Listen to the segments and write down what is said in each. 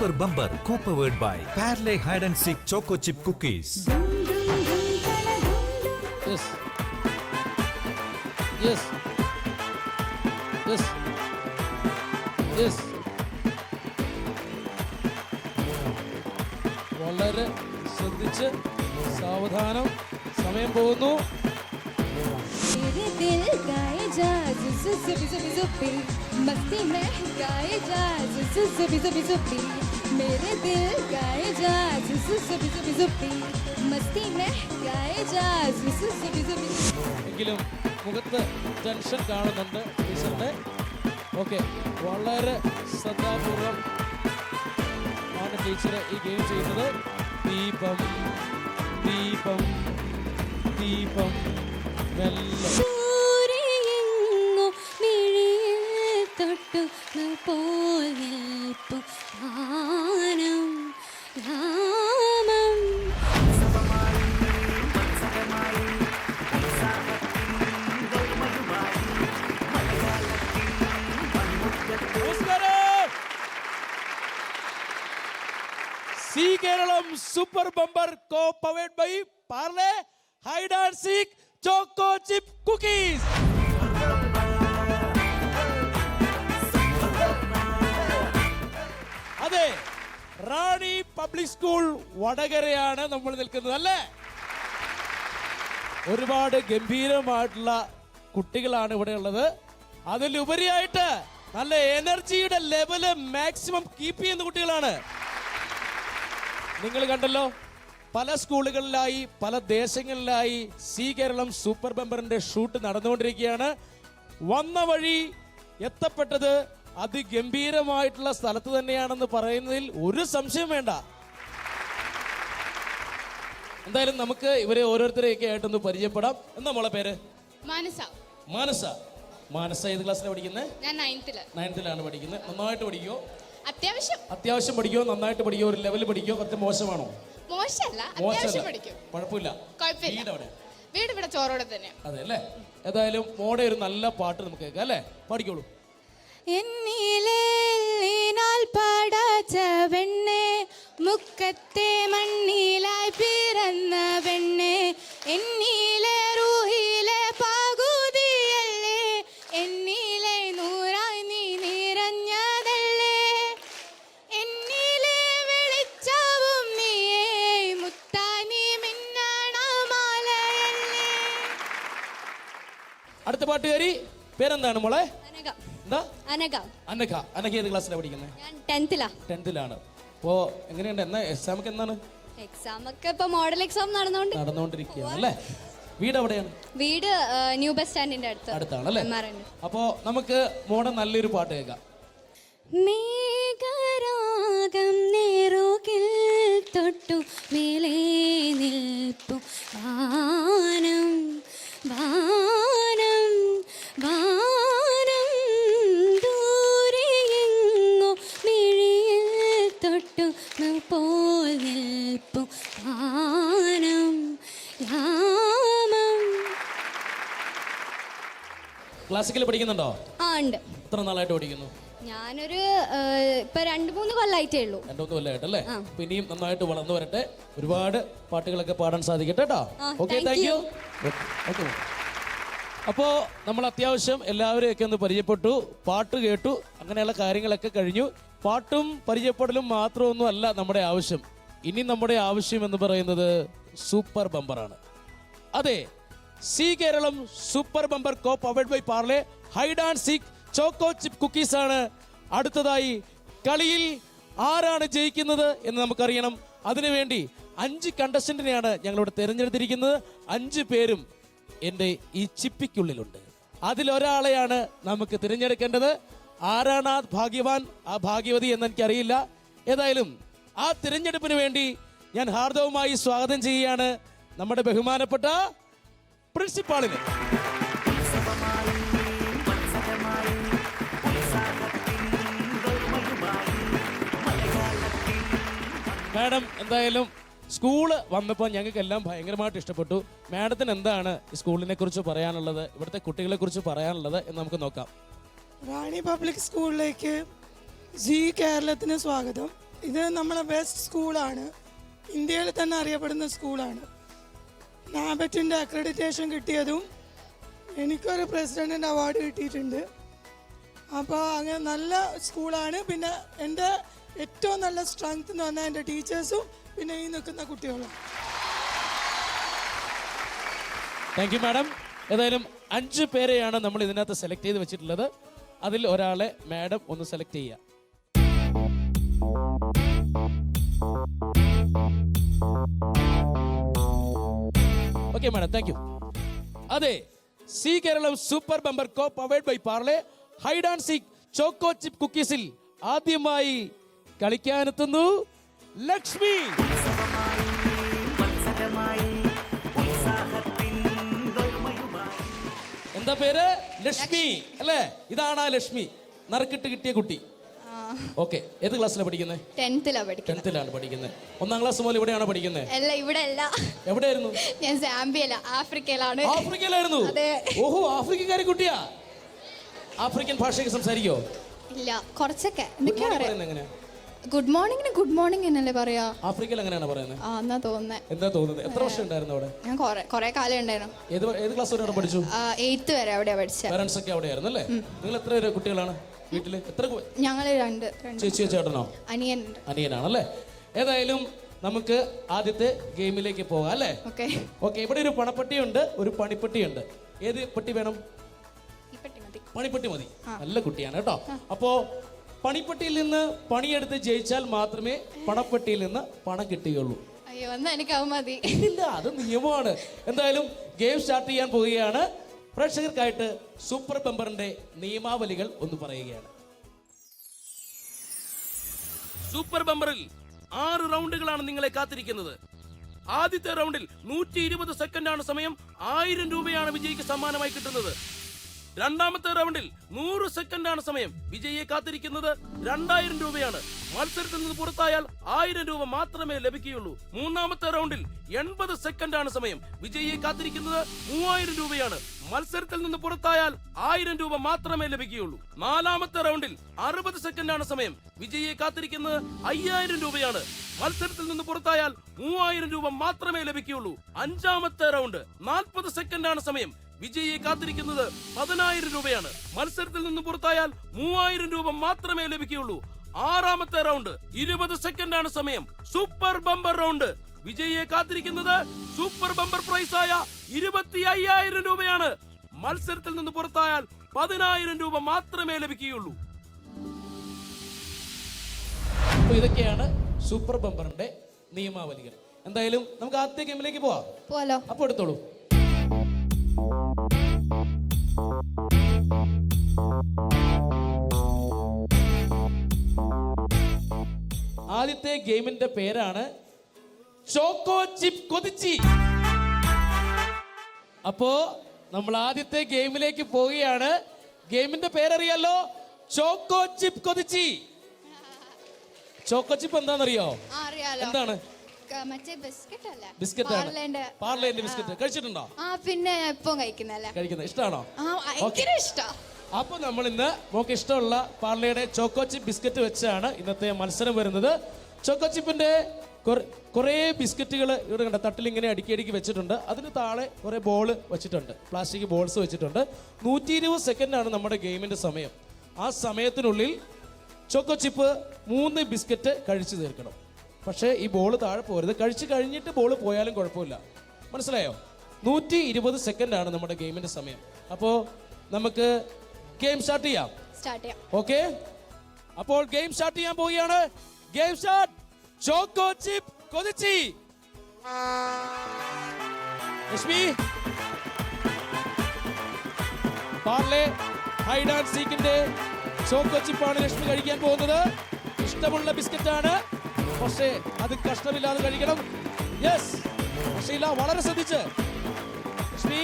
Super Bumper co-powered by Parle Hide and Seek Choco Chip Cookies. Yes. Yes. Yes. Yes. വളരെ ശ്രദ്ധിച്ച് സാവധാനം സമയം പോകുന്നു. मस्ती में गाए जा जुबी जुबी जुबी मेरे दिल गाए जा जुबी जुबी जुबी मस्ती में गाए जा जुबी जुबी. എങ്കിലും മുഖത്ത് ടെൻഷൻ കാണുന്നുണ്ട് ടീച്ചറിന്റെ. ഓക്കെ, വളരെ ശ്രദ്ധാപൂർവം ആണ് ടീച്ചർ ഈ ഗെയിം ചെയ്യുന്നത്. ദീപം ദീപം ദീപം മെല്ലെ തൊട്ടു പോൽ നിൽപ്പു ഗാനം രാമം. Zee Keralam super bumper co powered by Parle hide and seek choco chip cookies. അതെ, റാണി പബ്ലിക് സ്കൂൾ വടകരയാണ് നമ്മൾ നിൽക്കുന്നത് അല്ലേ? ഒരുപാട് ഗംഭീരമായിട്ടുള്ള കുട്ടികളാണ് ഇവിടെ ഉള്ളത്. അതിലുപരിയായിട്ട് നല്ല എനർജിയുടെ ലെവല് മാക്സിമം കീപ്പ് ചെയ്യുന്ന കുട്ടികളാണ്. നിങ്ങൾ കണ്ടല്ലോ, പല സ്കൂളുകളിലായി പല ദേശങ്ങളിലായി സി കേരളം സൂപ്പർ ബമ്പറിന്റെ ഷൂട്ട് നടന്നുകൊണ്ടിരിക്കുകയാണ്. വന്ന വഴി എത്തപ്പെട്ടത് അതിഗംഭീരമായിട്ടുള്ള സ്ഥലത്ത് തന്നെയാണെന്ന് പറയുന്നതിൽ ഒരു സംശയം വേണ്ട. എന്തായാലും നമുക്ക് ഇവരെ ഓരോരുത്തരെയൊക്കെ ആയിട്ടൊന്ന് പരിചയപ്പെടാം. എന്താ മോളെ പേര്? മാനസ. മാനസ. മാനസ ഏത് ക്ലാസ്സിലാണ് പഠിക്കുന്നത്? ഞാൻ 9th-ലാണ് പഠിക്കുന്നത്. നന്നായിട്ട് പഠിക്കോ? അത്യാവശ്യം പഠിക്കോ? നന്നായിട്ട് പഠിക്കോ? ഒരു ലെവൽ പഠിക്കോ? കുറച്ച് മോശമാണോ? മോശമല്ല, അത്യാവശ്യം പഠിക്കും. കുഴപ്പമില്ല. വീട് ഇവിടെ ചോറോടെ തന്നെ. അതെ അല്ലേ? ഏതായാലും മോടെ ഒരു നല്ല പാട്ട് നമുക്ക് കേൾക്കാം അല്ലേ? പാടിക്കോളൂ. എന്നിലേനാൽ പടച്ച പെണ്ണെ, മുക്കത്തെ മണ്ണിലായി പിറന്ന പെണ്ണെ, എന്നിലെ റൂഹിലെ പകുതിയല്ലേ, എന്നിലെ നൂറായി നീ നിറഞ്ഞതല്ലേ, എന്നിലെ വെളിച്ചവും നീയേ, മുത്താനി മിന്നണ മാലയല്ലേ. അടുത്ത പാട്ടുകാരി പേരെന്താണ് മോളെ? എന്താ? അനഘ. അനഘ. അനഘ ഏത് ക്ലാസ്സിലാണ് പഠിക്കുന്നത്? ഞാൻ 10th-ലാണ്. അപ്പോ എങ്ങനെയുണ്ട്? എന്നാ എക്സാം ഒക്കെ എന്താണ്? എക്സാം ഒക്കെ ഇപ്പൊ മോഡൽ എക്സാം നടന്നുകൊണ്ടിരിക്കുകയാണ് അല്ലേ? വീട് എവിടെയാണ്? വീട് ന്യൂ ബസ് സ്റ്റാൻഡിന്റെ അടുത്താണല്ലേ? അപ്പോ നമുക്ക് മോടെ നല്ലൊരു പാട്ട് കേൾക്കാം. മേഘരാഗം നേറുകിൽ തൊട്ടു മേലേ നിൽപ്പു വാനം വാനം വാനം, ദൂരെയെങ്ങോ മിഴിയിൽ തൊട്ടു പോൽ നിൽപ്പു വാനം രാമം. ക്ലാസിക്കൽ പഠിക്കുന്നുണ്ടോ? ഉണ്ട്. എത്ര നാളായിട്ട് പഠിക്കുന്നു? ഞാനൊരു ഇപ്പൊ 2-3 കൊല്ലമായിട്ടേ ഉള്ളൂ. 2-3 കൊല്ലമായിട്ടല്ലേ? പിന്നെയും നന്നായിട്ട് വളർന്നു വരട്ടെ, ഒരുപാട് പാട്ടുകളൊക്കെ പാടാൻ സാധിക്കട്ടെ കേട്ടോ. Okay, thank you. ഓക്കെ, അപ്പോൾ നമ്മൾ അത്യാവശ്യം എല്ലാവരെയൊക്കെ ഒന്ന് പരിചയപ്പെട്ടു, പാട്ട് കേട്ടു, അങ്ങനെയുള്ള കാര്യങ്ങളൊക്കെ കഴിഞ്ഞു. പാട്ടും പരിചയപ്പെടലും മാത്രമൊന്നും അല്ല നമ്മുടെ ആവശ്യം. ഇനി നമ്മുടെ ആവശ്യം എന്ന് പറയുന്നത് സൂപ്പർ ബമ്പറാണ്. അതെ, C Keralam super bumper co powered by Parle hide and seek choco chip cookies ആണ്. അടുത്തതായി കളിയിൽ ആരാണ് ജയിക്കുന്നത് എന്ന് നമുക്കറിയണം. അതിനുവേണ്ടി 5 കണ്ടസ്റ്റന്റിനെയാണ് ഞങ്ങളിവിടെ തിരഞ്ഞെടുത്തിരിക്കുന്നത്. 5 പേരും എൻ്റെ ഈ ചിപ്പിക്കുള്ളിലുണ്ട്. അതിലൊരാളെയാണ് നമുക്ക് തിരഞ്ഞെടുക്കേണ്ടത്. ആരാണ് ആ ഭാഗ്യവാൻ, ആ ഭാഗ്യവതി എന്ന് എനിക്കറിയില്ല. ഏതായാലും ആ തിരഞ്ഞെടുപ്പിന് വേണ്ടി ഞാൻ ഹാർദവമായി സ്വാഗതം ചെയ്യുകയാണ് നമ്മുടെ ബഹുമാനപ്പെട്ട പ്രിൻസിപ്പാളിനെ. മാഡം, എന്തായാലും സ്കൂള് വന്നപ്പോൾ ഞങ്ങൾക്ക് എല്ലാം ഭയങ്കരമായിട്ട് ഇഷ്ടപ്പെട്ടു. മാഡത്തിന് എന്താണ് ഈ സ്കൂളിനെ കുറിച്ച് പറയാനുള്ളത്, ഇവിടുത്തെ കുട്ടികളെ കുറിച്ച് പറയാനുള്ളത് എന്ന് നമുക്ക് നോക്കാം. റാണി പബ്ലിക് സ്കൂളിലേക്ക് ജി കേരളത്തിന് സ്വാഗതം. ഇത് നമ്മളെ ബെസ്റ്റ് സ്കൂളാണ്, ഇന്ത്യയിൽ തന്നെ അറിയപ്പെടുന്ന സ്കൂളാണ്. നാബറ്റിൻ്റെ അക്രഡിറ്റേഷൻ കിട്ടിയതും എനിക്കൊരു പ്രസിഡൻറ്റിൻ്റെ അവാർഡ് കിട്ടിയിട്ടുണ്ട്. അപ്പോൾ അങ്ങനെ നല്ല സ്കൂളാണ്. പിന്നെ എൻ്റെ ഏറ്റവും നല്ല സ്ട്രെങ്ത് എന്ന് പറഞ്ഞാൽ എൻ്റെ ടീച്ചേഴ്സും പിന്നെ ഈ നിൽക്കുന്ന കുട്ടികളും. Thank you madam. ഏതായാലും 5 പേരെയാണ് നമ്മൾ ഇതിനകത്ത് സെലക്ട് ചെയ്ത് വെച്ചിട്ടുള്ളത്. അതിൽ ഒരാളെ മാഡം ഒന്ന് സെലക്ട് ചെയ്യുക. Okay madam, thank you. അതെ, C Keralam super bumper co powered by Parle hide and seek choco chip കുക്കീസിൽ ആദ്യമായി കളിക്കാനെത്തുന്നു ലക്ഷ്മി. എന്താ പേര്? ലക്ഷ്മി അല്ലേ? ഇതാണ് ആ ലക്ഷ്മി, നറുക്കിട്ട് കിട്ടിയ കുട്ടി. ഓക്കെ, ഏത് ക്ലാസ്സിലാണ് പഠിക്കുന്നത്? 10th ലാണ് പഠിക്കുന്നത്. 1ാം ക്ലാസ് മുതൽ ഇവിടെയാണോ പഠിക്കുന്നത്? അല്ല, ഇവിടെ അല്ല. എവിടെയായിരുന്നു? ഞാൻ സാംബിയയില, ആഫ്രിക്കയിലാണ്. ആഫ്രിക്കയിലായിരുന്നു? അതെ. ഓഹോ, ആഫ്രിക്കക്കാരി കുട്ടിയാ. ആഫ്രിക്കൻ ഭാഷയൊക്കെ സംസാരിക്കോ? ഇല്ല, കുറച്ചൊക്കെ. എങ്ങനെയാ? ഗുഡ് മോർണിംഗ് എന്നല്ലേ പറയാ? ആഫ്രിക്കയിൽ എങ്ങനെയാണ് പറയുന്നത്? എന്നാ തോന്നുന്നേ. എന്താ തോന്നുന്നത്? എത്ര വർഷം ഉണ്ടായിരുന്നു അവിടെ? ഞാൻ കൊറേ കാലം ഉണ്ടായിരുന്നു. ഏത് ക്ലാസ് വരെ പഠിച്ചു? 8th വരെ അവിടെയാ പഠിച്ചത്. പാരന്റ്സ് ഒക്കെ അവിടെയായിരുന്നു അല്ലേ? നിങ്ങൾ എത്ര പേര് കുട്ടികളാണ് വീട്ടില്? എത്ര? ഞങ്ങള് രണ്ട്. ചേച്ചിയോ ചേട്ടനോ? അനിയനാണല്ലേ? ഏതായാലും നമുക്ക് ആദ്യത്തെ ഗെയിമിലേക്ക് പോകാം അല്ലേ? ഓക്കെ. ഇവിടെ ഒരു പണപ്പെട്ടിയുണ്ട്, ഒരു പണിപ്പെട്ടിയുണ്ട്. ഏത് പെട്ടി വേണം? പണിപ്പെട്ടി മതി. നല്ല കുട്ടിയാണ് കേട്ടോ. അപ്പോ പണിപ്പെട്ടിയിൽ നിന്ന് പണിയെടുത്ത് ജയിച്ചാൽ മാത്രമേ പണപ്പെട്ടിയിൽ നിന്ന് പണം കിട്ടുകയുള്ളൂ. അയ്യോ, എന്നാ എനിക്ക് അത് മതി. ഇല്ല, അത് നിയമമാണ്. എന്തായാലും ഗെയിം സ്റ്റാർട്ട് ചെയ്യാൻ പോവുകയാണ്. പ്രേക്ഷകർക്കായിട്ട് സൂപ്പർ ബമ്പറിന്റെ നിയമാവലികൾ ഒന്ന് പറയുകയാണ്. സൂപ്പർ ബമ്പറിൽ 6 റൗണ്ടുകളാണ് നിങ്ങളെ കാത്തിരിക്കുന്നത്. ആദ്യത്തെ റൗണ്ടിൽ 120 സെക്കൻഡാണ് സമയം. 1000 രൂപയാണ് വിജയിക്ക് സമ്മാനമായി കിട്ടുന്നത്. രണ്ടാമത്തെ റൗണ്ടിൽ 100 സെക്കൻഡാണ് സമയം. വിജയിയെ കാത്തിരിക്കുന്നത് 2000 രൂപയാണ്. മത്സരത്തിൽ നിന്ന് പുറത്തായാൽ 1000 രൂപ മാത്രമേ ലഭിക്കുകയുള്ളൂ. മൂന്നാമത്തെ റൗണ്ടിൽ 80 സെക്കൻഡാണ് സമയം. വിജയിയെ കാത്തിരിക്കുന്നത് 3000 രൂപയാണ്. മത്സരത്തിൽ നിന്ന് പുറത്തായാൽ 1000 രൂപ മാത്രമേ ലഭിക്കുകയുള്ളൂ. നാലാമത്തെ റൗണ്ടിൽ 60 സെക്കൻഡാണ് സമയം. വിജയിയെ കാത്തിരിക്കുന്നത് 5000 രൂപയാണ്. മത്സരത്തിൽ നിന്ന് പുറത്തായാൽ 3000 രൂപ മാത്രമേ ലഭിക്കുകയുള്ളൂ. അഞ്ചാമത്തെ റൗണ്ട് 40 സെക്കൻഡാണ് സമയം. വിജയിയെ കാത്തിരിക്കുന്നത് 10000 രൂപയാണ്. മത്സരത്തിൽ നിന്ന് പുറത്തായാൽ 3000 രൂപ മാത്രമേ ലഭിക്കുകയുള്ളൂ. ആറാമത്തെ റൗണ്ട് 20 സെക്കൻഡാണ് സമയം. Super bumper round. വിജയിയെ കാത്തിരിക്കുന്നത് സൂപ്പർ ബമ്പർ പ്രൈസായ 25000 രൂപയാണ്. മത്സരത്തിൽ നിന്ന് പുറത്തായാൽ 10000 രൂപ മാത്രമേ ലഭിക്കുകയുള്ളൂ. ഇതൊക്കെയാണ് സൂപ്പർ ബമ്പറിന്റെ നിയമാവലികൾ. എന്തായാലും നമുക്ക് ആദ്യത്തെ ഗെയിമിലേക്ക് പോവാം. അപ്പൊ എടുത്തോളൂ. ആദ്യത്തെ ഗെയിമിന്റെ പേരാണ് ചോക്കോ ചിപ്പ് കൊതിച്ചി. അപ്പോ നമ്മൾ ആദ്യത്തെ ഗെയിമിലേക്ക് പോവുകയാണ്. ഗെയിമിന്റെ പേരറിയാലോ, ചോക്കോ ചിപ്പ് കൊതിച്ചി. ചോക്കോ ചിപ്പ് എന്താണെന്നറിയോ? എന്താണ്? ബിസ്ക്കറ്റ് ആണ്. പാർലേന്റെ ബിസ്ക്കറ്റ് കഴിച്ചിട്ടുണ്ടോ? പിന്നെ എപ്പം കഴിക്കുന്നത്. ഇഷ്ടമാണോ? ഇഷ്ടം. അപ്പൊ നമ്മൾ ഇന്ന് നമുക്ക് ഇഷ്ടമുള്ള പാർലയുടെ ചോക്കോ ചിപ്പ് ബിസ്ക്കറ്റ് വെച്ചാണ് ഇന്നത്തെ മത്സരം വരുന്നത്. ചോക്കോ ചിപ്പിന്റെ കുറെ ബിസ്ക്കറ്റുകൾ ഇവിടെ കണ്ട തട്ടിൽ ഇങ്ങനെ അടുക്കി വെച്ചിട്ടുണ്ട്. അതിന് താഴെ കുറെ ബോൾ വെച്ചിട്ടുണ്ട്, പ്ലാസ്റ്റിക് ബോൾസ് വെച്ചിട്ടുണ്ട്. 120 സെക്കൻഡാണ് നമ്മുടെ ഗെയിമിന്റെ സമയം. ആ സമയത്തിനുള്ളിൽ ചോക്കോ ചിപ്പ് 3 ബിസ്ക്കറ്റ് കഴിച്ചു തീർക്കണം. പക്ഷേ ഈ ബോൾ താഴെ പോരുത്. കഴിച്ചു കഴിഞ്ഞിട്ട് ബോൾ പോയാലും കുഴപ്പമില്ല. മനസ്സിലായോ? 120 സെക്കൻഡാണ് നമ്മുടെ ഗെയിമിന്റെ സമയം. അപ്പോൾ നമുക്ക് ഗെയിം സ്റ്റാർട്ട് ചെയ്യാം. ഓക്കെ, അപ്പോൾ ഗെയിം സ്റ്റാർട്ട് ചെയ്യാൻ പോവുകയാണ്. Game start. ചോക്കോ ചിപ്പ് കൊതിച്ചി. ലക്ഷ്മി, പാർലെ ഹൈഡ് ആൻഡ് സീക്കിന്റെ ചോക്കോ ചിപ്പാണ് ലക്ഷ്മി കഴിക്കാൻ പോകുന്നത്. ഇഷ്ടമുള്ള ബിസ്ക്കറ്റ് ആണ്, പക്ഷേ അത് കഷ്ടമില്ലാതെ കഴിക്കണം. യെസ്, പക്ഷേ ഇല്ല, വളരെ ശ്രദ്ധിച്ച്. ലക്ഷ്മി,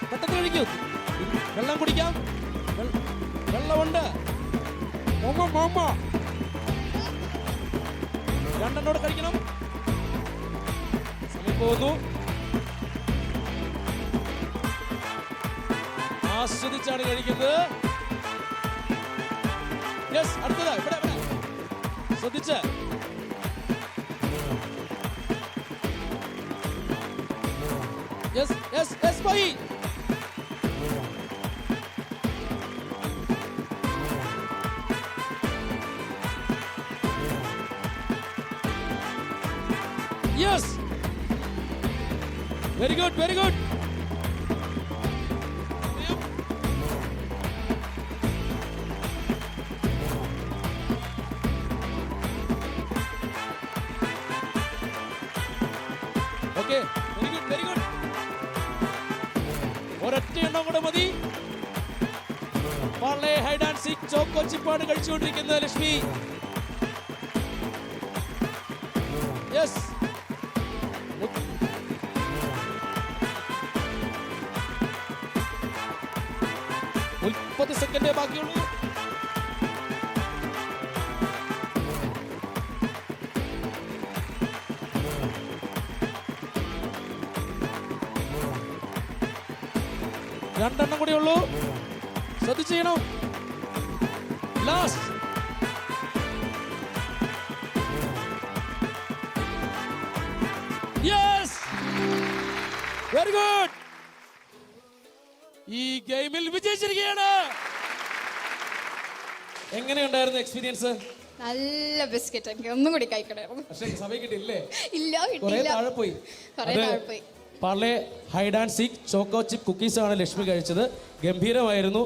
പെട്ടെന്ന് കഴിക്കൂ. വെള്ളം കുടിക്കാം. വെള്ളമുണ്ട്. രണ്ടെണ്ണോട് കഴിക്കണം. സമയം പോകുന്നു. ആസ്വദിച്ചാണ് കഴിക്കുന്നത്. യെസ്, അടുത്തത് ഇവിടെ ശ്രദ്ധിച്ച്. യെസ് യെസ് യെസ് പോയി. Yes, very good very good. Okay, very good very good. ഒരൊറ്റ എണ്ണം കൂടെ മതി. Parle hide and seek choco ചിപ്പാണ് കഴിച്ചുകൊണ്ടിരിക്കുന്നത് ലക്ഷ്മി. യെസ്, 30 സെക്കൻഡേ ബാക്കിയുള്ളൂ. രണ്ടെണ്ണം കൂടി ഉള്ളൂ, ശ്രദ്ധിച്ച് ചെയ്യണം. ലാസ്റ്റ്. Yes, very good. ഈ ഗെയിമിൽ വിജയിച്ചിരിക്കുകയാണ്. എങ്ങനെയുണ്ടായിരുന്നു എക്സ്പീരിയൻസ്? നല്ല ബിസ്ക്കറ്റ്, എനിക്ക് ഒന്നും കൂടി കഴിക്കണമായിരുന്നു. പക്ഷേ സമയം കിട്ടിയില്ലേ? ഇല്ല, കുറെ കിട്ടിയില്ല. താഴെ പോയി. കുറേ താഴെ പോയി. Parle hide and seek choco chip cookies ആണ് ലക്ഷ്മി കഴിച്ചത്. ഗംഭീരമായിരുന്നു.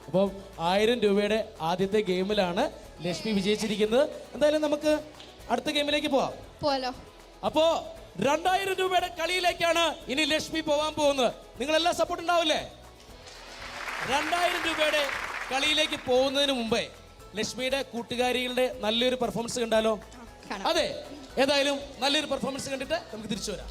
അപ്പം 1000 രൂപയുടെ ആദ്യത്തെ ഗെയിമിലാണ് ലക്ഷ്മി വിജയിച്ചിരിക്കുന്നത്. എന്തായാലും നമുക്ക് അടുത്ത ഗെയിമിലേക്ക് പോവാം. പോലോ. അപ്പോ 2000 രൂപയുടെ കളിയിലേക്കാണ് ഇനി ലക്ഷ്മി പോവാൻ പോകുന്നത്. നിങ്ങളെല്ലാം സപ്പോർട്ട് ഉണ്ടാവില്ലേ? 2000 രൂപയുടെ കളിയിലേക്ക് പോകുന്നതിന് മുമ്പേ ലക്ഷ്മിയുടെ കൂട്ടുകാരികളുടെ നല്ലൊരു പെർഫോമൻസ് കണ്ടാലോ? കാണാം. അതെ, ഏതായാലും നല്ലൊരു പെർഫോമൻസ് കണ്ടിട്ട് നമുക്ക് തിരിച്ചു വരാം.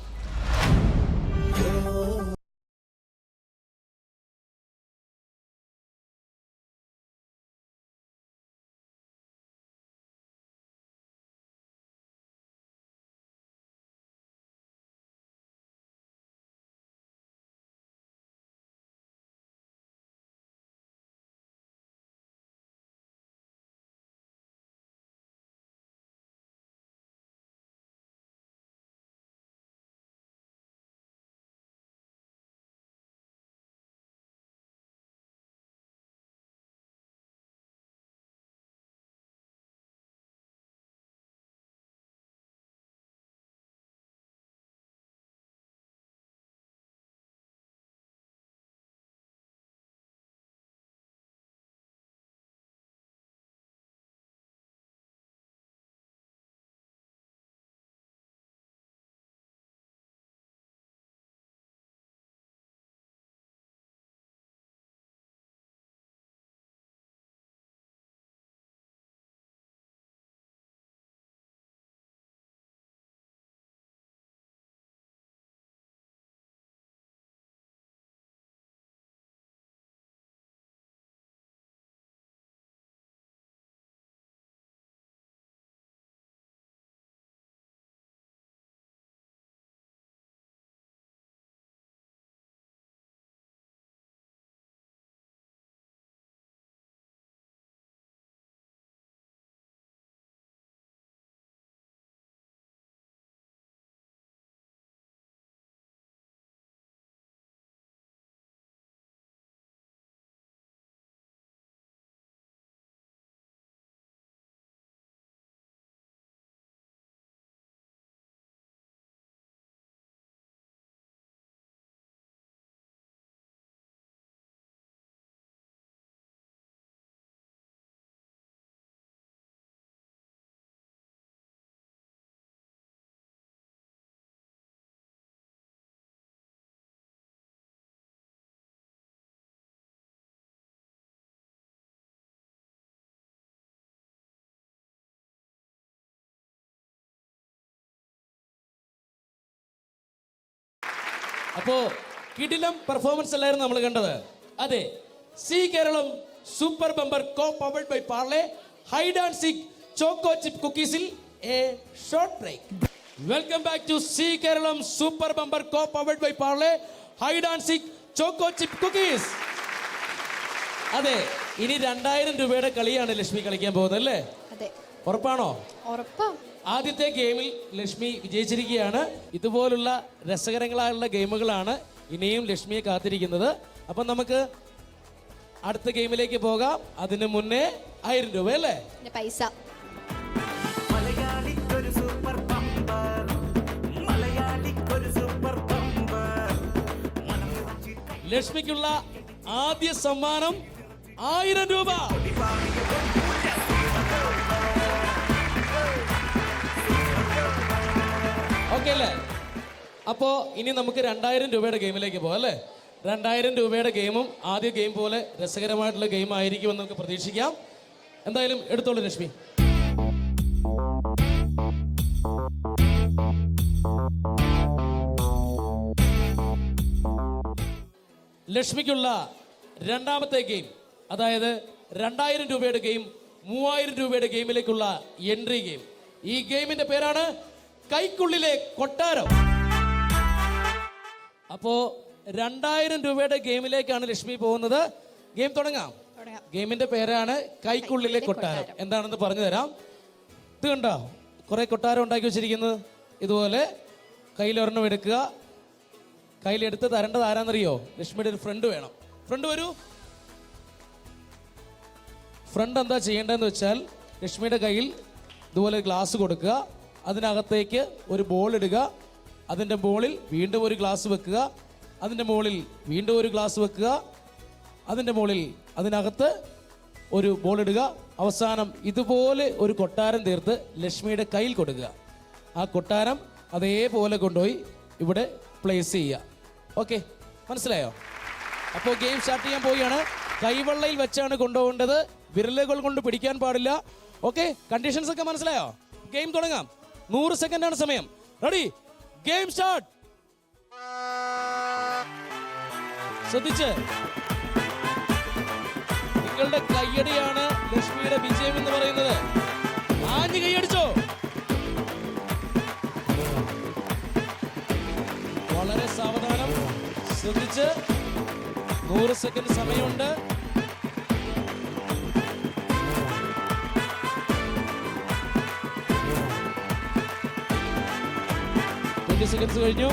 അപ്പോ കിടിലം പെർഫോമൻസ് അല്ലായിരുന്നു നമ്മൾ കണ്ടത്. അതെ, C Keralam super bumper co powered by Parle hide and seek choco chip കുക്കീസിൽ a short break. Welcome back to C Keralam super bumper co powered by Parle hide and seek choco chip cookies. അതെ, ഇനി 2000 രൂപയുടെ കളിയാണ് ലക്ഷ്മി കളിക്കാൻ പോകുന്നത് അല്ലേ? അതെ, ഉറപ്പാണോ? ഉറപ്പാ. ആദ്യത്തെ ഗെയിമിൽ ലക്ഷ്മി വിജയിച്ചിരിക്കുകയാണ്. ഇതുപോലുള്ള രസകരങ്ങളായുള്ള ഗെയിമുകളാണ് ഇനിയും ലക്ഷ്മിയെ കാത്തിരിക്കുന്നത്. അപ്പം നമുക്ക് അടുത്ത ഗെയിമിലേക്ക് പോകാം. അതിന് മുന്നേ 1000 രൂപ അല്ലേ? പിന്നെ പൈസ. ലക്ഷ്മിക്കുള്ള ആദ്യ സമ്മാനം 1000 രൂപ. ഓക്കെ അല്ലേ? അപ്പോ ഇനി നമുക്ക് 2000 രൂപയുടെ ഗെയിമിലേക്ക് പോകാം അല്ലേ? 2000 രൂപയുടെ ഗെയിമും ആദ്യ ഗെയിം പോലെ രസകരമായിട്ടുള്ള ഗെയിം ആയിരിക്കുമെന്ന് നമുക്ക് പ്രതീക്ഷിക്കാം. എന്തായാലും എടുത്തോളൂ ലക്ഷ്മി. ലക്ഷ്മിക്കുള്ള രണ്ടാമത്തെ ഗെയിം, അതായത് 2000 രൂപയുടെ ഗെയിം 3000 രൂപയുടെ ഗെയിമിലേക്കുള്ള എൻട്രി ഗെയിം. ഈ ഗെയിമിന്റെ പേരാണ് കൈക്കുള്ളിലെ കൊട്ടാരം. അപ്പോ 2000 രൂപയുടെ ഗെയിമിലേക്കാണ് ലക്ഷ്മി പോകുന്നത്. ഗെയിം തുടങ്ങാം. ഗെയിമിന്റെ പേരാണ് കൈക്കുള്ളിലെ കൊട്ടാരം. എന്താണെന്ന് പറഞ്ഞു തരാം. ഇത് കണ്ടോ, കുറെ കൊട്ടാരം ഉണ്ടാക്കി വെച്ചിരിക്കുന്നത്. ഇതുപോലെ കയ്യിലൊരെണ്ണം എടുക്കുക. കയ്യിലെടുത്ത് തരേണ്ടത് ആരാന്നറിയോ? ലക്ഷ്മിയുടെ ഒരു ഫ്രണ്ട് വേണം. ഫ്രണ്ട് വരൂ. ഫ്രണ്ട് എന്താ ചെയ്യേണ്ടതെന്ന് വെച്ചാൽ, ലക്ഷ്മിയുടെ കയ്യിൽ ഇതുപോലെ ഗ്ലാസ് കൊടുക്കുക. അതിനകത്തേക്ക് ഒരു ബോൾ ഇടുക. അതിൻ്റെ മുകളിൽ വീണ്ടും ഒരു ഗ്ലാസ് വെക്കുക. അതിൻ്റെ മുകളിൽ വീണ്ടും ഒരു ഗ്ലാസ് വെക്കുക. അതിൻ്റെ മുകളിൽ അതിനകത്ത് ഒരു ബോൾ ഇടുക. അവസാനം ഇതുപോലെ ഒരു കൊട്ടാരം തീർത്ത് ലക്ഷ്മിയുടെ കയ്യിൽ കൊടുക്കുക. ആ കൊട്ടാരം അതേപോലെ കൊണ്ടുപോയി ഇവിടെ പ്ലേസ് ചെയ്യുക. ഓക്കെ, മനസ്സിലായോ? അപ്പോൾ ഗെയിം സ്റ്റാർട്ട് ചെയ്യാൻ പോവുകയാണ്. കൈവെള്ളയിൽ വെച്ചാണ് കൊണ്ടുപോകേണ്ടത്. വിരലുകൾ കൊണ്ട് പിടിക്കാൻ പാടില്ല. ഓക്കെ, കണ്ടീഷൻസ് ഒക്കെ മനസ്സിലായോ? ഗെയിം തുടങ്ങാം. 100 സെക്കൻഡാണ് സമയം. Ready, game start. ശ്രദ്ധിച്ച്, നിങ്ങളുടെ കയ്യടിയാണ് ലക്ഷ്മിയുടെ വിജയം എന്ന് പറയുന്നത്. ആഞ്ഞ് കൈയടിച്ചോ. വളരെ സാവധാനം, ശ്രദ്ധിച്ച്. 100 സെക്കൻഡ് സമയമുണ്ട്. സെക്കൻഡ്സ് കഴിഞ്ഞു.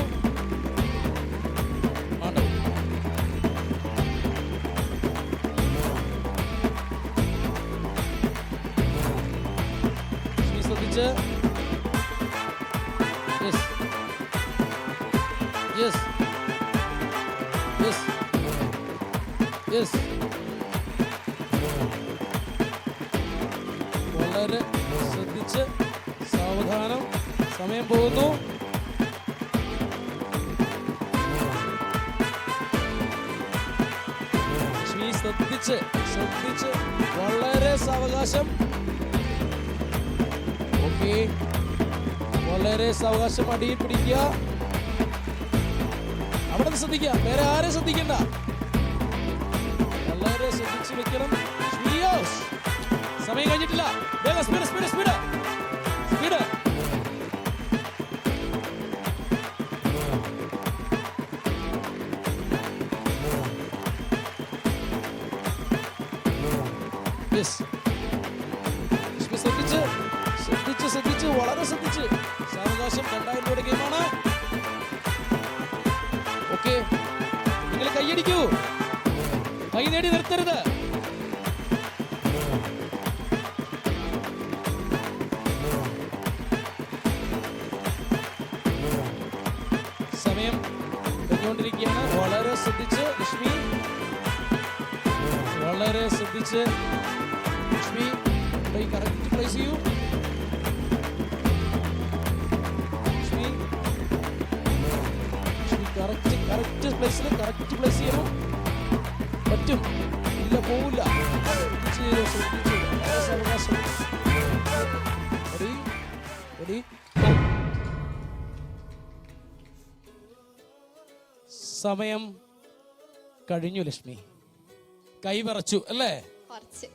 ശ്രദ്ധിച്ച്. Yes yes yes. വളരെ ശ്രദ്ധിച്ച്, സാവധാനം. സമയം പോകുന്നു. ശ്രദ്ധിച്ച് ശ്രദ്ധിച്ച്, വളരെ സാവകാശം. ഓക്കെ, വളരെ സാവകാശം. അടിയിൽ പിടിക്കുക. അവിടെ ശ്രദ്ധിക്കുക, വേറെ ആരെയും ശ്രദ്ധിക്കണ്ട. വളരെ ശ്രദ്ധിച്ച് വെക്കണം. സമയം കഴിഞ്ഞിട്ടില്ല. വേഗം, സ്പീഡ് സ്പീഡ് സ്പീഡ് സ്പീഡ്. ശ്രദ്ധിച്ച് ശ്രദ്ധിച്ച് ശ്രദ്ധിച്ച്, വളരെ ശ്രദ്ധിച്ച്, സാവകാശം. 2000 രൂപയുടെ ഗെയിമാണ്. ഓക്കെ, നിങ്ങൾ കൈയടിക്കൂ. കൈ നേടി നിർത്തരുത്. സമയം കഴിഞ്ഞുകൊണ്ടിരിക്കുകയാണ്. വളരെ ശ്രദ്ധിച്ച് ലക്ഷ്മി, വളരെ ശ്രദ്ധിച്ച് ലക്ഷ്മി. കറക്റ്റ് പ്ലേസ് ചെയ്യൂ. ലക്ഷ്മി, കറക്റ്റ് കറക്റ്റ് പ്ലേസിൽ കറക്റ്റ് പ്ലേസ് ചെയ്യണം. പറ്റും, ഇല്ല പോവില്ല. അവകാശം. സമയം കഴിഞ്ഞു. ലക്ഷ്മി കൈവറച്ചു അല്ലേ?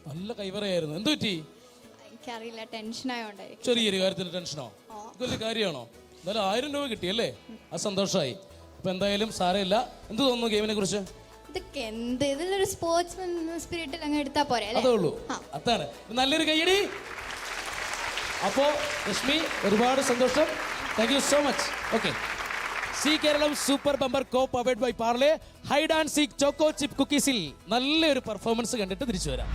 നല്ല കൈവറയായിരുന്നു. എന്തു പറ്റി? എനിക്കറിയില്ല, ടെൻഷൻ ആയോണ്ടായിരിക്കും. ചെറിയൊരു കാര്യത്തിന് ടെൻഷനോ? വലിയ കാര്യമാണോ? എന്തായാലും 1000 രൂപ കിട്ടിയല്ലേ? അത് സന്തോഷമായി. അപ്പൊ എന്തായാലും സാരമില്ല. എന്ത് തോന്നുന്നു ഗെയിമിനെ കുറിച്ച്? ഇതൊക്കെ എന്ത് ഇതിലൊരു സ്പോർട്സ്മാൻ സ്പിരിറ്റിൽ അങ്ങ് എടുത്താ പോരെ അതേ ഉള്ളൂ. അതാണ് നല്ലൊരു കയ്യടി. അപ്പോ രശ്മി ഒരുപാട് സന്തോഷം. Thank you so much. Okay, C Keralam super bumper co powered by Parle hide and seek choco chip കുക്കീസിൽ നല്ലൊരു പെർഫോമൻസ് കണ്ടിട്ട് തിരിച്ചു വരാം.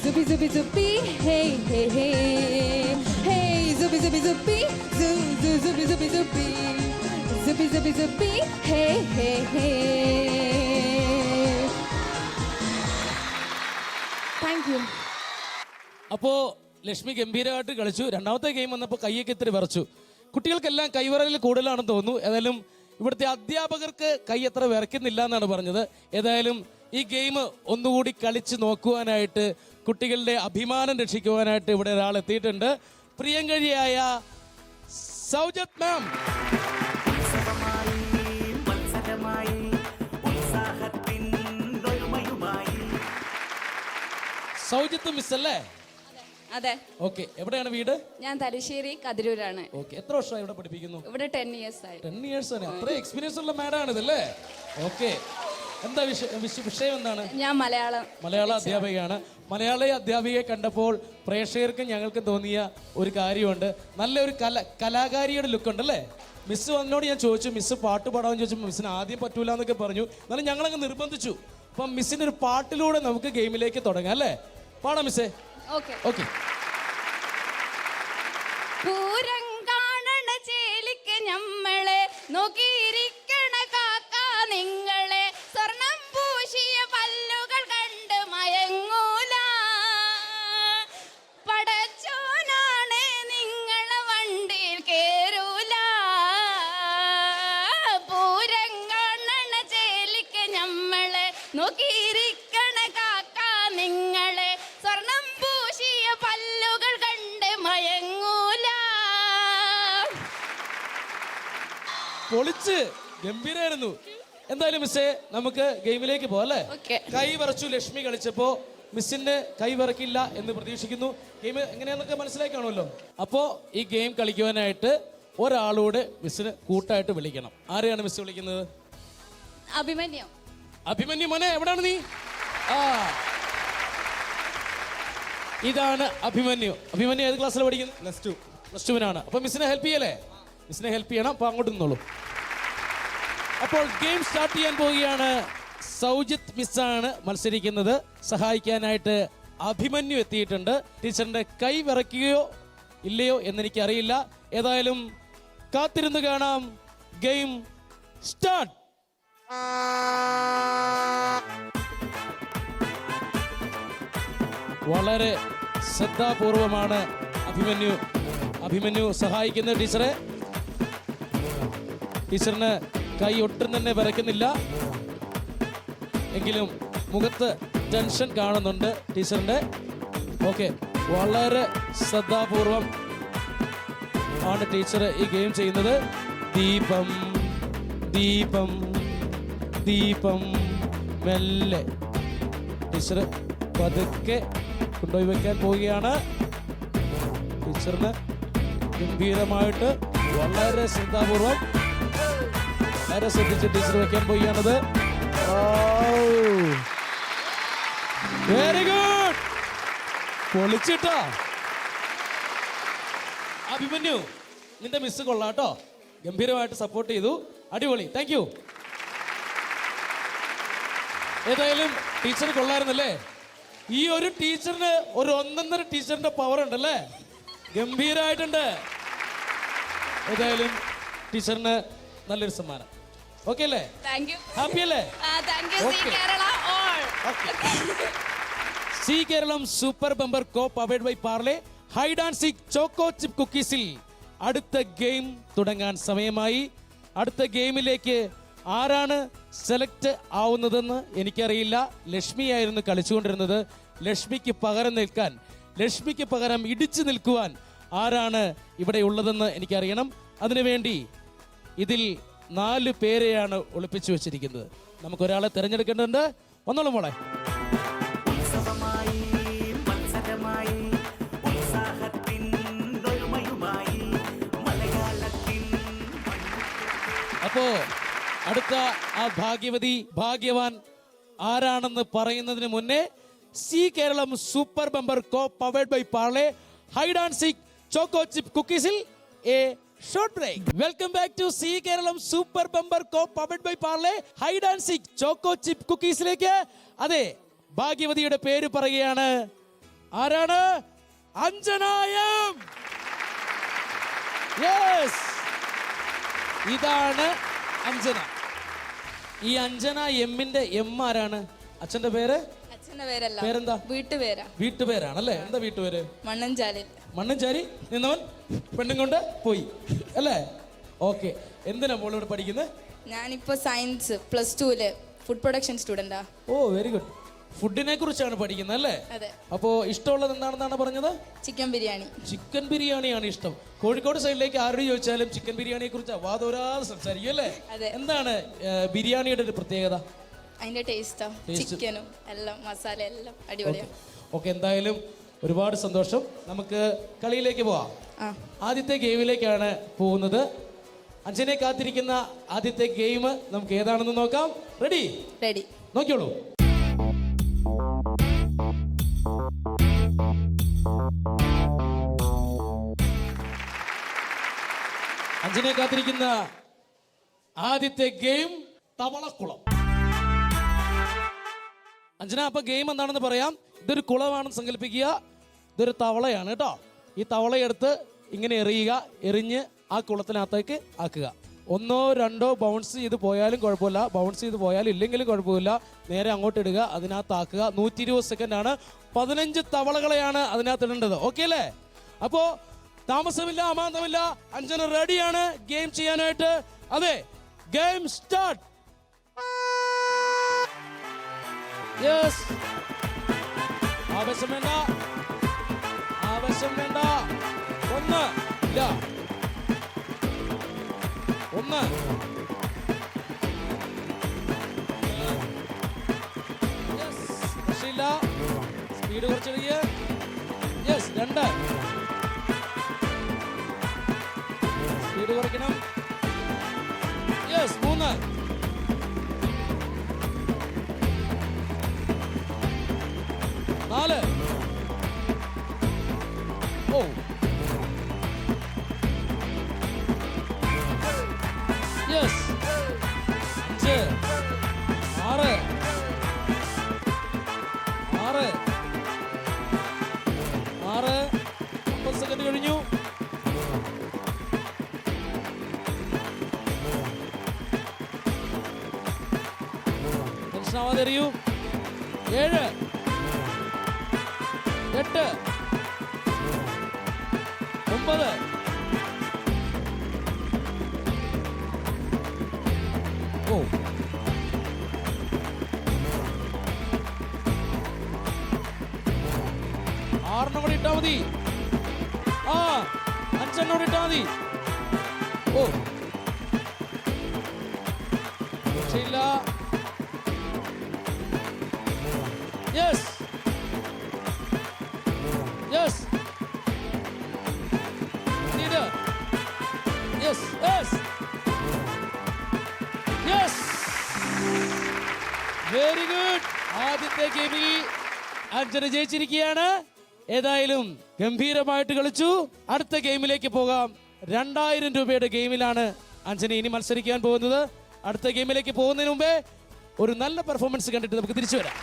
Zubi zubi zubi, hey hey hey, hey zubi zubi zubi, zubi zubi zubi, zubi zubi zubi, hey hey hey. Thank you. അപ്പോൾ ലക്ഷ്മി ഗംഭീരമായിട്ട് കളിച്ചു. രണ്ടാമത്തെ game വന്നപ്പോൾ കൈയൊക്കെ ഇത്തിരി വിറച്ചു. കുട്ടികൾക്കെല്ലാം കൈവിറയിൽ കൂടുതലാണെന്ന് തോന്നുന്നു. ഏതായാലും ഇവിടുത്തെ അധ്യാപകർക്ക് കൈ അത്ര വിറയ്ക്കുന്നില്ല എന്നാണ് പറഞ്ഞത്. ഏതായാലും ഈ ഗെയിം ഒന്നുകൂടി കളിച്ച് നോക്കുവാനായിട്ട്, കുട്ടികളുടെ അഭിമാനം രക്ഷിക്കുവാനായിട്ട് ഇവിടെ ഒരാൾ എത്തിയിട്ടുണ്ട്. പ്രിയങ്കരിയായ സൗജത് മാം. സൗജത്ത് മിസ് അല്ലേ? അതെ. ഓക്കെ, എവിടെയാണ് വീട്? ഞാൻ തലശ്ശേരി കതിരൂരാണ്. ഓക്കെ, എത്ര വർഷമായി ഇവിടെ പഠിപ്പിക്കുന്നു? ഇവിടെ 10 years ആയി. 10 years ആണ്. അത്ര എക്സ്പീരിയൻസ് ഉള്ള മാഡാണ് ഇതല്ലേ? ഓക്കെ, എന്താ വിഷയം എന്താണ്? ഞാൻ മലയാള അധ്യാപികയാണ്. മലയാള അധ്യാപികയെ കണ്ടപ്പോൾ പ്രേക്ഷകർക്കും ഞങ്ങൾക്ക് തോന്നിയ ഒരു കാര്യമുണ്ട്. നല്ലൊരു കലാകാരിയുടെ ലുക്ക് ഉണ്ട് അല്ലേ? മിസ് വന്നോട് ഞാൻ ചോദിച്ചു, മിസ് പാട്ട് പാടാമെന്ന് ചോദിച്ചപ്പോൾ മിസ്സിന് ആദ്യം പറ്റൂല എന്നൊക്കെ പറഞ്ഞു. എന്നാലും ഞങ്ങളങ്ങ് നിർബന്ധിച്ചു. അപ്പം മിസ്സിൻ്റെ ഒരു പാട്ടിലൂടെ നമുക്ക് ഗെയിമിലേക്ക് തുടങ്ങാം അല്ലേ? പാടാം മിസ്സേ. ഓക്കെ. ഓക്കെ. പൂരം കാണണ ചേലിക്ക് ഞമ്മളെ നോക്കിയിരിക്കണ കാക്ക നിങ്ങളെ സ്വർണം പൂശിയ പല്ലുകൾ കണ്ട് മയങ്ങൂല. പടച്ചോനാണ് നിങ്ങളെ വണ്ടിയിൽ കേറൂല. പൂരം കാണണ ചേലിക്ക് ഞമ്മളെ നോക്കിയിരിക്കണ കാക്ക നിങ്ങളെ സ്വർണം പൂശിയ പല്ലുകൾ കണ്ട് മയങ്ങൂല. പൊളിച്ച് ഗംഭീരായിരുന്നു. എന്തായാലും മിസ്സേ, നമുക്ക് ഗെയിമിലേക്ക് പോകാം അല്ലേ? ഓക്കെ. കൈ വിറച്ചു ലക്ഷ്മി കളിച്ചപ്പോ മിസ്സിന്റെ കൈ വിറക്കില്ല എന്ന് പ്രതീക്ഷിക്കുന്നു. ഗെയിം എങ്ങനെയാന്നൊക്കെ മനസ്സിലാക്കി കാണുമല്ലോ. അപ്പോ ഈ ഗെയിം കളിക്കുവാനായിട്ട് ഒരാളോട് മിസ്സിന് കൂട്ടായിട്ട് വിളിക്കണം. ആരെയാണ് മിസ് വിളിക്കുന്നത്? അഭിമന്യു. അഭിമന്യു മോനെ, എവിടാണ് നീ? ആ, ഇതാണ് അഭിമന്യു. അഭിമന്യു ഏത് ക്ലാസ്സിൽ പഠിക്കുന്നു? പ്ലസ് ടുവിനാണ്. അപ്പൊ മിസ്സിനെ ഹെൽപ്പ് ചെയ്യല്ലേ? മിസ്സിനെ ഹെൽപ്പ് ചെയ്യണം. അപ്പൊ അങ്ങോട്ട് നിന്നോളൂ. അപ്പോൾ ഗെയിം സ്റ്റാർട്ട് ചെയ്യാൻ പോവുകയാണ്. സൗജിത് മിസ്സാണ് മത്സരിക്കുന്നത്. സഹായിക്കാനായിട്ട് അഭിമന്യു എത്തിയിട്ടുണ്ട്. ടീച്ചറിന്റെ കൈ വിറയ്ക്കുകയോ ഇല്ലയോ എന്നെനിക്കറിയില്ല. ഏതായാലും കാത്തിരുന്ന് കാണാം. Game start. വളരെ ശ്രദ്ധാപൂർവമാണ് അഭിമന്യു സഹായിക്കുന്ന ടീച്ചറെ. ടീച്ചറിന് കൈ ഒട്ടും തന്നെ വിറയ്ക്കുന്നില്ല. എങ്കിലും മുഖത്ത് ടെൻഷൻ കാണുന്നുണ്ട് ടീച്ചറിന്റെ. ഓക്കെ, വളരെ ശ്രദ്ധാപൂർവം ആണ് ടീച്ചർ ഈ ഗെയിം ചെയ്യുന്നത്. ദീപം ദീപം ദീപം മെല്ലെ ടീച്ചർ പതുക്കെ കൊണ്ടുപോയി വെക്കാൻ പോവുകയാണ്. ടീച്ചറിന് ഗംഭീരമായിട്ട് വളരെ ശ്രദ്ധാപൂർവം വളരെ ശ്രദ്ധിച്ച് ടീച്ചർ വെക്കാൻ പോവുകയാണത്. വെരി ഗുഡ്, പൊളിച്ചിട്ടോ. അഭിമന്യു, നിന്റെ മിസ് കൊള്ളാട്ടോ. ഗംഭീരമായിട്ട് സപ്പോർട്ട് ചെയ്തു. അടിപൊളി, താങ്ക് യു. ഏതായാലും ടീച്ചർ കൊള്ളായിരുന്നല്ലേ? ഈ ഒരു ടീച്ചറിന് ഒരു 1.5 ടീച്ചറിന്റെ പവർ ഉണ്ടല്ലേ? ഗംഭീരമായിട്ടുണ്ട്. ഏതായാലും ടീച്ചറിന് നല്ലൊരു സമ്മാനം. ഓക്കെ അല്ലേ? ഹാപ്പി അല്ലേ? C Keralam super bumper co powered by Parle hide and seek choco chip കുക്കീസിൽ അടുത്ത ഗെയിം തുടങ്ങാൻ സമയമായി. അടുത്ത ഗെയിമിലേക്ക് ആരാണ് സെലക്ട് ആവുന്നതെന്ന് എനിക്കറിയില്ല. ലക്ഷ്മിയായിരുന്നു കളിച്ചുകൊണ്ടിരുന്നത്. ലക്ഷ്മിക്ക് പകരം നിൽക്കാൻ, ലക്ഷ്മിക്ക് പകരം ഇടിച്ചു നിൽക്കുവാൻ ആരാണ് ഇവിടെ ഉള്ളതെന്ന് എനിക്കറിയണം. അതിനുവേണ്ടി ഇതിൽ 4 പേരെയാണ് ഒളിപ്പിച്ചു വെച്ചിരിക്കുന്നത്. നമുക്കൊരാളെ തിരഞ്ഞെടുക്കേണ്ടതുണ്ട്. വന്നോളൂ മോളെ. അപ്പോ അടുത്ത ആ ഭാഗ്യവാൻ ആരാണെന്ന് പറയുന്നതിന് മുന്നേ C Keralam super bumper co powered by Parle hide and seek choco chip കുക്കീസിൽ a short break. Welcome back to C Keralam super bumper co powered by Parle hide and seek choco chip കുക്കീസിലേക്ക്. അതെ, ഭാഗ്യവതിയുടെ പേര് പറയുകയാണ്. ആരാണ്? അഞ്ജനായം. യെസ്, ഇതാണ് അഞ്ജന. ഈ അഞ്ജന എമ്മിന്റെ എം ആരാണ്? അച്ഛന്റെ പേര്? അച്ഛന്റെ പേരല്ല, പേരെന്താ? വീട്ടുപേരാ. വീട്ടുപേരാണല്ലേ? എന്താ വീട്ടുപേര്? മണ്ണഞ്ചാലിൽ. മണ്ണഞ്ചാരി നിന്നവൻ പെണ്ണും കൊണ്ട് പോയി അല്ലേ? ഓക്കെ. എന്തിനാ മോളോട് പഠിക്കുന്നത്? ഞാനിപ്പോ സയൻസ് +2 ഫുഡ് പ്രൊഡക്ഷൻ സ്റ്റുഡന്റാ. ഓ വെരി ഗുഡ്. ഫുഡിനെ കുറിച്ചാണ് പഠിക്കുന്നത് അല്ലേ? അതെ. അപ്പോ ഇഷ്ടമുള്ളത് എന്താണെന്നാണ് പറഞ്ഞത്? ചിക്കൻ ബിരിയാണി. ചിക്കൻ ബിരിയാണിയാണ് ഇഷ്ടം. കോഴിക്കോട് സൈഡിലേക്ക് ആരോട് ചോദിച്ചാലും ചിക്കൻ ബിരിയാണിയെ കുറിച്ച് വാദോരാതെ സംസാരിക്കും അല്ലേ? അതെ. എന്താണ് ബിരിയാണിയുടെ ഒരു പ്രത്യേകത? അതിന്റെ ടേസ്റ്റാ, ചിക്കനും എല്ലാം മസാല എല്ലാം അടിപൊളിയാണ്. ഓക്കെ, എന്തായാലും ഒരുപാട് സന്തോഷം. നമുക്ക് കളിയിലേക്ക് പോവാം. ആദ്യത്തെ ഗെയിമിലേക്കാണ് പോകുന്നത്. അഞ്ജനെ കാത്തിരിക്കുന്ന ആദ്യത്തെ ഗെയിം നമുക്ക് ഏതാണെന്ന് നോക്കാം. റെഡി? റെഡി. നോക്കിയോളൂ. അഞ്ജനെ കാത്തിരിക്കുന്ന ആദ്യത്തെ ഗെയിം തവളക്കുളം. അഞ്ജന, അപ്പൊ ഗെയിം എന്താണെന്ന് പറയാം. ഇതൊരു കുളമാണെന്ന് സങ്കല്പിക്കുക. ഇതൊരു തവളയാണ് കേട്ടോ. ഈ തവളയെടുത്ത് ഇങ്ങനെ എറിയുക. എറിഞ്ഞ് ആ കുളത്തിനകത്തേക്ക് ആക്കുക. 1 or 2 ബൗൺസ് ചെയ്ത് പോയാലും കുഴപ്പമില്ല, ബൗൺസ് ചെയ്ത് പോയാലും ഇല്ലെങ്കിലും കുഴപ്പമില്ല. നേരെ അങ്ങോട്ട് ഇടുക, അതിനകത്താക്കുക. 120 സെക്കൻഡ് ആണ്. 15 തവളകളെയാണ് അതിനകത്ത് ഇടേണ്ടത്. ഓക്കെ അല്ലേ? അപ്പോ താമസമില്ല, അമാന്തമില്ല. അഞ്ജന റെഡിയാണ് ഗെയിം ചെയ്യാനായിട്ട്. അതെ, ഗെയിം സ്റ്റാർട്ട്. യെസ്. ആവേശം വേണ്ട, ആവേശം വേണ്ട. 1 ഇല്ല, 1 രക്ഷയില്ല. സ്പീഡ് കുറച്ചെടുക്കുക. യെസ്. 2 സ്പീഡ് കുറയ്ക്കണം. യെസ്. 3 4 oh yes. 5 6 50 സെക്കൻഡ് കഴിഞ്ഞു. ടെൻഷനാവാതെ എറിയൂ. 7 8 9 ഓ 6 കൂടി ഇട്ടാ മതി. 5 കൂടി ഇട്ടാ മതി. ഓ ശരിയില്ല. Yes yes. Yes yes yes. Very good. ആദ്യത്തെ ഗെയിമിൽ അഞ്ജന ജയിച്ചിരിക്കുകയാണ്. ഏതായാലും ഗംഭീരമായിട്ട് കളിച്ചു. അടുത്ത ഗെയിമിലേക്ക് പോകാം. 2000 രൂപയുടെ ഗെയിമിലാണ് അഞ്ജന ഇനി മത്സരിക്കാൻ പോകുന്നത്. അടുത്ത ഗെയിമിലേക്ക് പോകുന്നതിന് മുമ്പേ ഒരു നല്ല പെർഫോമൻസ് കണ്ടിട്ട് നമുക്ക് തിരിച്ചു വരാം.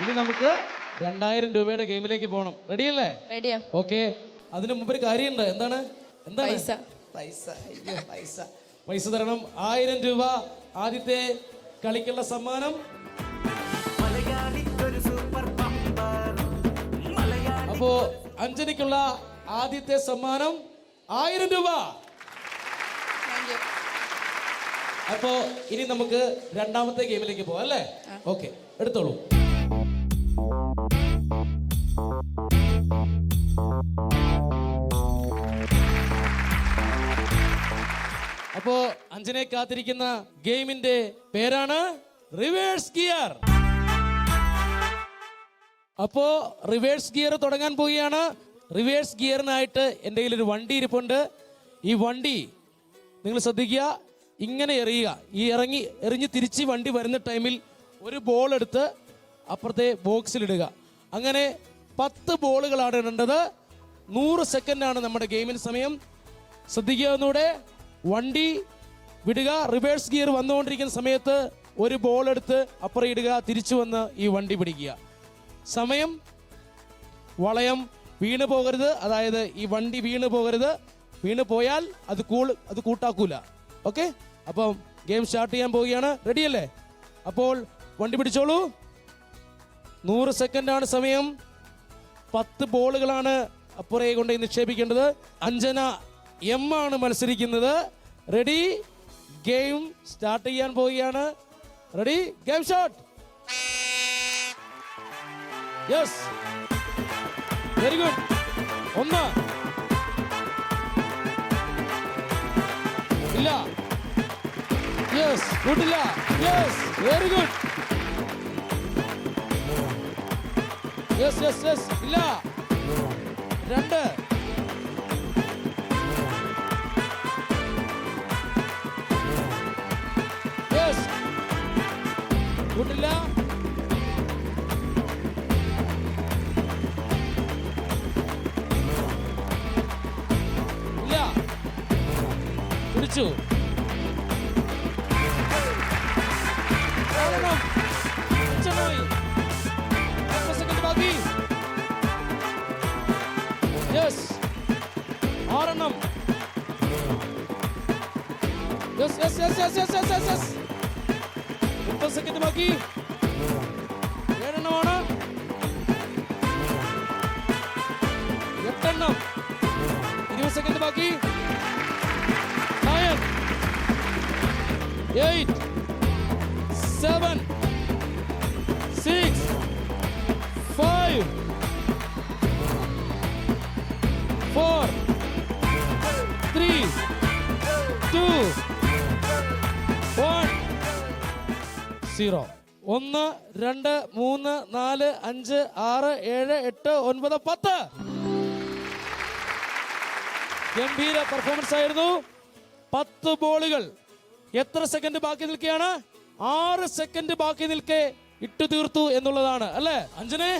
ഇനി നമുക്ക് 2000 രൂപയുടെ ഗെയിമിലേക്ക് പോകണം. റെഡിയല്ലേ? റെഡിയാ. ഓക്കെ. അതിന് മുമ്പ് ഒരു കാര്യമുണ്ട്. എന്താണ്? പൈസ. പൈസ. അയ്യോ, പൈസ. പൈസ തരണം. 1000 രൂപ ആദ്യത്തെ കളിക്കുള്ള സമ്മാനം. അപ്പോ അഞ്ജനയ്ക്കുള്ള ആദ്യത്തെ സമ്മാനം 1000 രൂപ. Thank you. അപ്പോ ഇനി നമുക്ക് രണ്ടാമത്തെ ഗെയിമിലേക്ക് പോവാം അല്ലേ? ഓക്കെ, എടുത്തോളൂ. അപ്പോ അഞ്ജനെ കാത്തിരിക്കുന്ന ഗെയിമിന്റെ പേരാണ് റിവേഴ്സ് ഗിയർ. അപ്പോ റിവേഴ്സ് ഗിയർ തുടങ്ങാൻ പോവുകയാണ്. റിവേഴ്സ് ഗിയറിനായിട്ട് എൻ്റെ കയ്യിലൊരു വണ്ടി ഇരിപ്പുണ്ട്. ഈ വണ്ടി നിങ്ങൾ ശ്രദ്ധിക്കുക, ഇങ്ങനെ എറിയുക. ഈ എറിഞ്ഞ് തിരിച്ച് വണ്ടി വരുന്ന ടൈമിൽ ഒരു ബോൾ എടുത്ത് അപ്പുറത്തെ ബോക്സിലിടുക. അങ്ങനെ 10 ബോളുകളാണ് ഇടേണ്ടത്. 100 സെക്കൻഡാണ് നമ്മുടെ ഗെയിമിന് സമയം. ശ്രദ്ധിക്കുക ഒന്നുകൂടെ. വണ്ടി വിടുക. റിവേഴ്സ് ഗിയർ വന്നുകൊണ്ടിരിക്കുന്ന സമയത്ത് ഒരു ബോൾ എടുത്ത് അപ്പുറം ഇടുക. തിരിച്ചു വന്ന് ഈ വണ്ടി പിടിക്കുക. സമയം. വളയം വീണ് പോകരുത്. അതായത് ഈ വണ്ടി വീണ് പോകരുത്. വീണ് പോയാൽ അത് കൂട്ടാക്കൂല. ഓക്കെ, അപ്പം ഗെയിം സ്റ്റാർട്ട് ചെയ്യാൻ പോവുകയാണ്. റെഡിയല്ലേ? അപ്പോൾ വണ്ടി പിടിച്ചോളൂ. 100 സെക്കൻഡാണ് സമയം. 10 ബോളുകളാണ് അപ്പുറയെ കൊണ്ട് നിക്ഷേപിക്കേണ്ടത്. അഞ്ജന എം ആണ് മത്സരിക്കുന്നത്. റെഡി? ഗെയിം സ്റ്റാർട്ട് ചെയ്യാൻ പോവുകയാണ്. Ready? Game shot. Yes, very good. 1 ഇല്ല. Yes, good. ഇല്ല. Yes, very good. Yes yes yes. ഇല്ല. 2. Yes, good. ഇല്ല. 1. പിടിച്ചു. സെക്കൻഡ് ബാക്കി. Yes, 6. Yes yes yes yes yes yes yes yes. 30 second ബാക്കി. 7 ആണ്. 8. 20 സെക്കൻഡ് ബാക്കി. 9, 8, 7, 6, 5, 4, 3, 2, 1, 0. 1, 2, 3, 4, 5, 6, 7, 8, 9, 10. ഗംഭീര പെർഫോമൻസ് ആയിരുന്നു. 10 ബോളുകൾ. എത്ര സെക്കൻഡ് ബാക്കി നിൽക്കുകയാണ്? 6 സെക്കൻഡ് ബാക്കി നിൽക്കെ ഇട്ടു തീർത്തു എന്നുള്ളതാണ് അല്ലേ? അഞ്ജനെ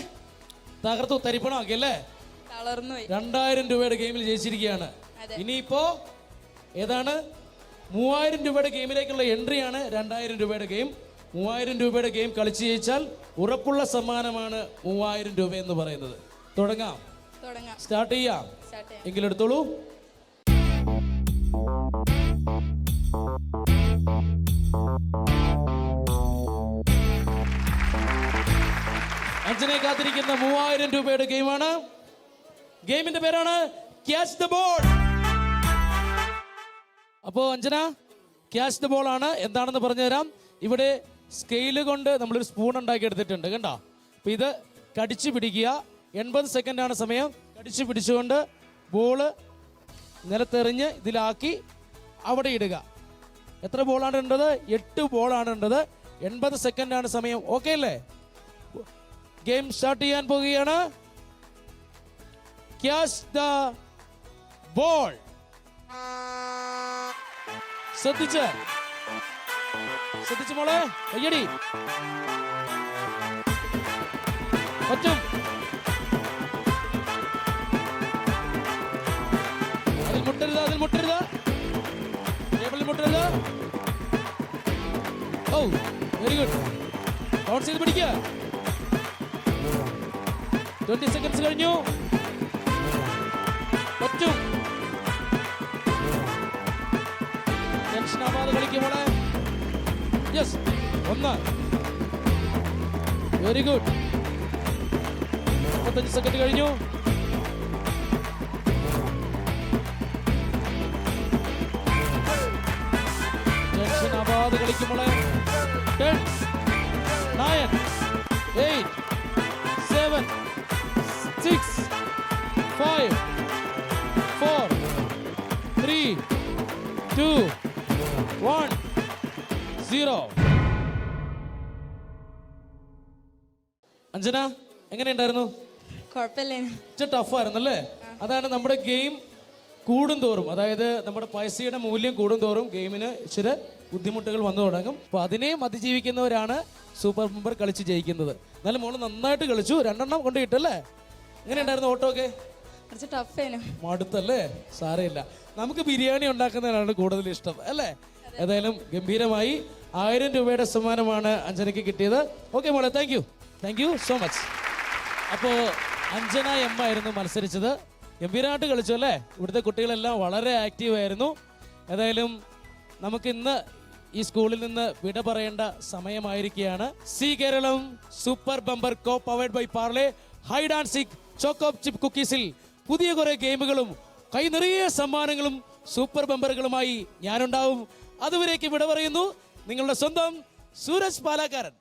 തകർത്തു, തരിപ്പണമാക്കി അല്ലേ? തളർന്നു പോയി. 2000 രൂപയുടെ ഗെയിമിൽ ജയിച്ചിരിക്കുകയാണ്. ഇനിയിപ്പോ ഏതാണ്? 3000 രൂപയുടെ ഗെയിമിലേക്കുള്ള എൻട്രിയാണ് 2000 രൂപയുടെ ഗെയിം. 3000 രൂപയുടെ ഗെയിം കളിച്ച് ജയിച്ചാൽ ഉറപ്പുള്ള സമ്മാനമാണ് 3000 രൂപ എന്ന് പറയുന്നത്. തുടങ്ങാം. സ്റ്റാർട്ട് ചെയ്യാം. എങ്കിലെടുത്തോളൂ. അഞ്ജനെ കാത്തിരിക്കുന്ന 3000 രൂപയുടെ ഗെയിമാണ്. ഗെയിമിന്റെ പേരാണ് ക്യാച്ച് ദ ബോൾ. അപ്പോ അഞ്ജന, ക്യാച്ച് ദ ബോൾ ആണ്. എന്താണെന്ന് പറഞ്ഞുതരാം. ഇവിടെ സ്കെയില് കൊണ്ട് നമ്മളൊരു സ്പൂൺ ഉണ്ടാക്കി എടുത്തിട്ടുണ്ട്, കണ്ടോ? അപ്പൊ ഇത് കടിച്ചു പിടിക്കുക. 80 സെക്കൻഡാണ് സമയം. കടിച്ചു പിടിച്ചുകൊണ്ട് ബോള് നിലത്തെറിഞ്ഞ് ഇതിലാക്കി അവിടെ ഇടുക. എത്ര ബോളാണ് ഉണ്ടത്? 8 ബോളാണ് ഉണ്ടത്. 80 സെക്കൻഡാണ് സമയം. ഓക്കെ അല്ലേ? ഗെയിം സ്റ്റാർട്ട് ചെയ്യാൻ പോവുകയാണ്. Catch the ball. ശ്രദ്ധിച്ച് മോളെ, കയ്യടി. പറ്റും. അതിൽ മുട്ടരുത്. ടേബിളിൽ മുട്ടരുത്. ഓ, വെരി ഗുഡ്. ബൗൺസ് ചെയ്ത് പിടിക്കുക. 20 സെക്കൻഡ്സ് കഴിഞ്ഞു. പറ്റും. ടെൻഷൻ ആവാതെ കളിക്കുമോളെ. യെസ്. 1. Very good. 35 സെക്കൻഡ് കഴിഞ്ഞു. ടെൻഷൻ ആവാതെ കളിക്കുമോളെ. 10, 9, 8, 7, 6, 5, 4, 3, 2, 1, 0. അഞ്ജന എങ്ങനെയുണ്ടായിരുന്നു? കുഴപ്പമില്ല. ടഫായിരുന്നു അല്ലേ? അതാണ് നമ്മുടെ ഗെയിം കൂടുന്തോറും, അതായത് നമ്മുടെ പൈസയുടെ മൂല്യം കൂടുന്തോറും ഗെയിമിന് ഇച്ചിരി ബുദ്ധിമുട്ടുകൾ വന്നു തുടങ്ങും. അപ്പോൾ അതിനെയും അതിജീവിക്കുന്നവരാണ് സൂപ്പർ മെമ്പർ കളിച്ച് ജയിക്കുന്നത്. എന്നാലും മോള് നന്നായിട്ട് കളിച്ചു. 2 എണ്ണം കൊണ്ട് കിട്ടല്ലേ? എങ്ങനെയുണ്ടായിരുന്നു ഓട്ടോ ഒക്കെ? കുറച്ച് ടഫേനു. മടുത്തല്ലേ? സാരമില്ല, നമുക്ക് ബിരിയാണി ഉണ്ടാക്കുന്നതിനാണ് കൂടുതൽ ഇഷ്ടം അല്ലേ? ഏതായാലും ഗംഭീരമായി. 1000 രൂപയുടെ സമ്മാനമാണ് അഞ്ജനയ്ക്ക് കിട്ടിയത്. ഓക്കെ മോളെ, താങ്ക് യു സോ മച്ച്. അപ്പോൾ അഞ്ജന എം ആയിരുന്നു മത്സരിച്ചത്. ഗംഭീരമായിട്ട് കളിച്ചു അല്ലേ? ഇവിടുത്തെ കുട്ടികളെല്ലാം വളരെ ആക്റ്റീവ് ആയിരുന്നു. ഏതായാലും നമുക്ക് ഇന്ന് ഈ സ്കൂളിൽ നിന്ന് വിട പറയേണ്ട സമയമായിരിക്കുകയാണ്. C Keralam super bumper co powered by Parle hide and seek choco chip കുക്കീസിൽ പുതിയ കുറെ ഗെയിമുകളും കൈ നിറയെ സമ്മാനങ്ങളും സൂപ്പർ ബമ്പറുകളുമായി ഞാനുണ്ടാവും. അതുവരേക്ക് വിട പറയുന്നു നിങ്ങളുടെ സ്വന്തം സൂരജ് പാലാക്കാരൻ.